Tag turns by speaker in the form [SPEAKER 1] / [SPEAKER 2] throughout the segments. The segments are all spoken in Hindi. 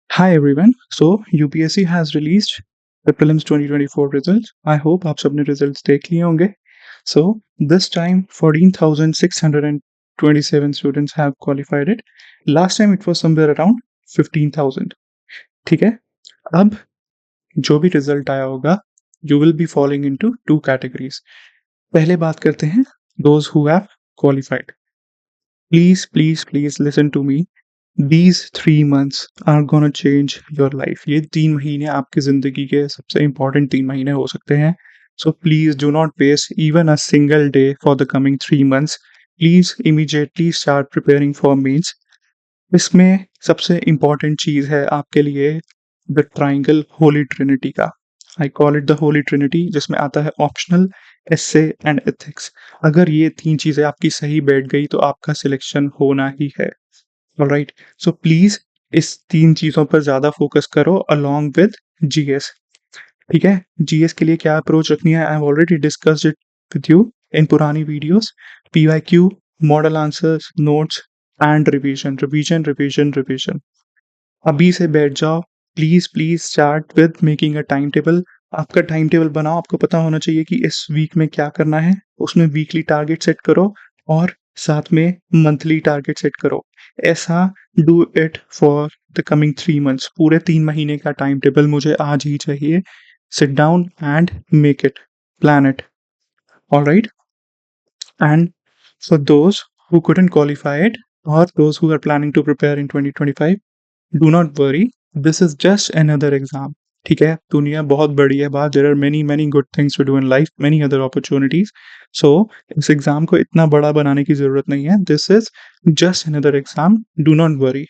[SPEAKER 1] Hi everyone. So UPSC has released the prelims 2024 results. I hope आप सबने results देख लिए होंगे. So this time 14,627 students have qualified it. Last time it was somewhere around 15,000. ठीक है. अब जो भी result आया होगा, you will be falling into two categories. पहले बात करते हैं those who have qualified. Please listen to me. These 3 months are gonna change your life. ये 3 महीने आपकी ज़िंदगी के सबसे इम्पोर्टेंट 3 महीने हो सकते हैं. So please do not waste even a single day for the coming 3 months. Please immediately start preparing for mains. इसमें सबसे इम्पोर्टेंट चीज़ है आपके लिए द ट्राइंगल होली ट्रिनिटी का. I call it the Holi Trinity, जिसमें आता है ऑप्शनल, एस्से एंड एथिक्स. अगर ये 3 चीज़ें आपकी सही बैठ गई तो आपका सिलेक्शन होना ही है. ऑलराइट, सो प्लीज इस 3 चीज़ों पर ज़्यादा फोकस करो अलोंग विद जीएस. ठीक है, जीएस के लिए क्या अप्रोच रखनी है, I have already discussed it with you in पुरानी videos. PYQ, model answers, notes and revision revision revision revision. अभी से बैठ जाओ. Please start with making a time table. आपका टाइम टेबल बनाओ. आपको पता होना चाहिए कि इस वीक में क्या करना है. उसमें वीकली टारगेट सेट करो और साथ में मंथली टारगेट सेट करो. ऐसा do it for the coming 3 months. पूरे 3 महीने का टाइम टेबल मुझे आज ही चाहिए. Sit down and make it, plan it. Alright, and for those who couldn't qualify it or those who are planning to prepare in 2025, do not worry, this is just another exam. ठीक है, दुनिया बहुत बड़ी है बात. There are many good things to do in life, many other opportunities. So इस एग्जाम को इतना बड़ा बनाने की जरूरत नहीं है. This is just another exam. Do not worry.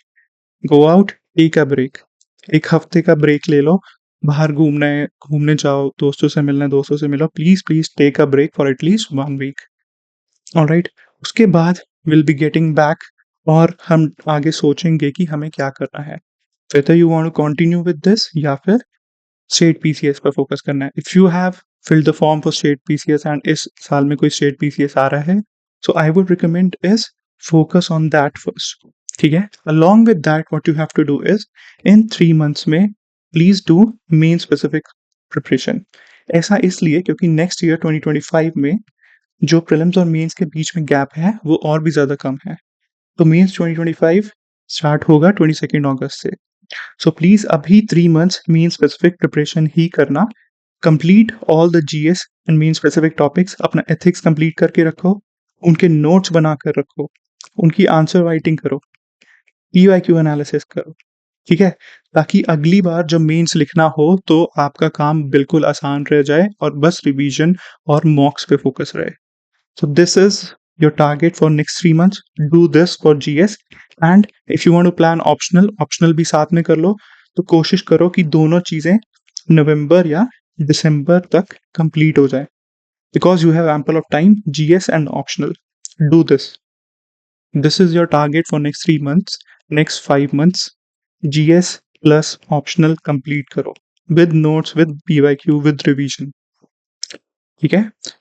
[SPEAKER 1] Go out, take a break. एक हफ्ते का ब्रेक ले लो. बाहर घूमने जाओ, दोस्तों से मिलना है, दोस्तों से मिलो. Please take a break for at least 1 week. Alright, उसके बाद विल बी गेटिंग बैक और हम आगे सोचेंगे कि हमें क्या करना है. whether you want to continue with this या फिर स्टेट पीसीएस पर फोकस करना है. If you have filled the form for state PCS and इस साल में कोई स्टेट पीसीएस आ रहा है, so I would recommend is focus on that first. ठीक है, along with that what you have to do is in 3 months में please do main specific preparation. ऐसा इसलिए क्योंकि नेक्स्ट ईयर 2025 में जो प्रीलिम्स और मेंस के बीच में गैप है वो और भी ज़्यादा कम है. तो मेंस 2025 स्टार्ट होगा 22 अगस्त से. सो प्लीज अभी 3 मंथ्स मीन स्पेसिफिक प्रिपरेशन ही करना. Complete all the GS and mean specific topics. अपना एथिक्स कंप्लीट करके रखो. उनके नोट्स बना कर रखो. उनकी आंसर राइटिंग करो. पीवाईक्यू एनालिसिस करो. ठीक है, ताकि अगली बार जब मेंस लिखना हो तो आपका काम बिल्कुल आसान रह जाए और बस रिवीजन और मॉक्स पे फोकस रहे. So this is your target for next 3 months. Do this for GS, and if you want to plan optional भी साथ में कर लो. तो कोशिश करो कि दोनों चीजें नवंबर या दिसंबर तक कंप्लीट हो जाए. Because you have ample of time, GS and optional. Do this. This is your target for next 3 months, next 5 months. GS plus optional complete करो with notes, with PYQ, with revision. ठीक है,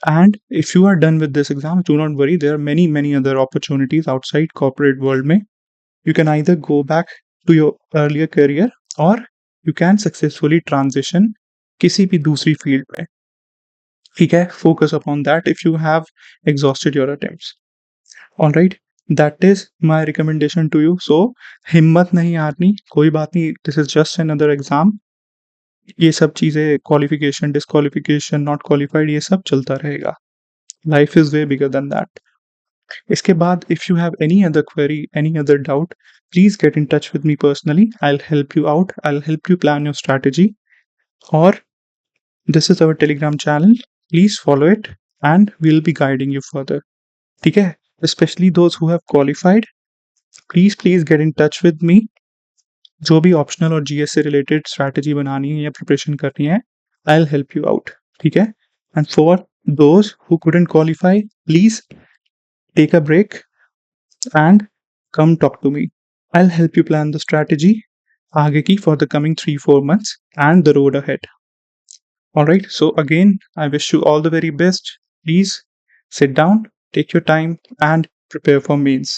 [SPEAKER 1] and if you are done with this exam, do not worry, there are many other opportunities outside corporate world में. You can either go back to your earlier career और यू कैन सक्सेसफुली ट्रांजिशन किसी भी दूसरी फील्ड में. ठीक है, focus upon that if you have exhausted your attempts. Alright, that is my recommendation to you. So हिम्मत नहीं हारनी, कोई बात नहीं. This is just another exam. ये सब चीज़ें क्वालिफिकेशन, डिस्क्वालिफिकेशन, नॉट क्वालिफाइड, ये सब चलता रहेगा. Life is way bigger than that. इसके बाद if you have any other query, any other doubt, please get in touch with me personally. I will help you out. I will help you plan your strategy. और this is our Telegram channel. Please follow it and we will be guiding you further. ठीक है, specially those who have qualified, please get in touch with me. जो भी ऑप्शनल और जीएस से रिलेटेड स्ट्रैटेजी बनानी है या प्रिपरेशन करनी है, आई विल हेल्प यू आउट. ठीक है, and for those who couldn't qualify, please take a break and come talk to me. I'll help you plan the strategy आगे की for the coming 3-4 months and the road ahead. Alright, so again, I wish you all the very best. Please sit down, take your time and prepare for mains.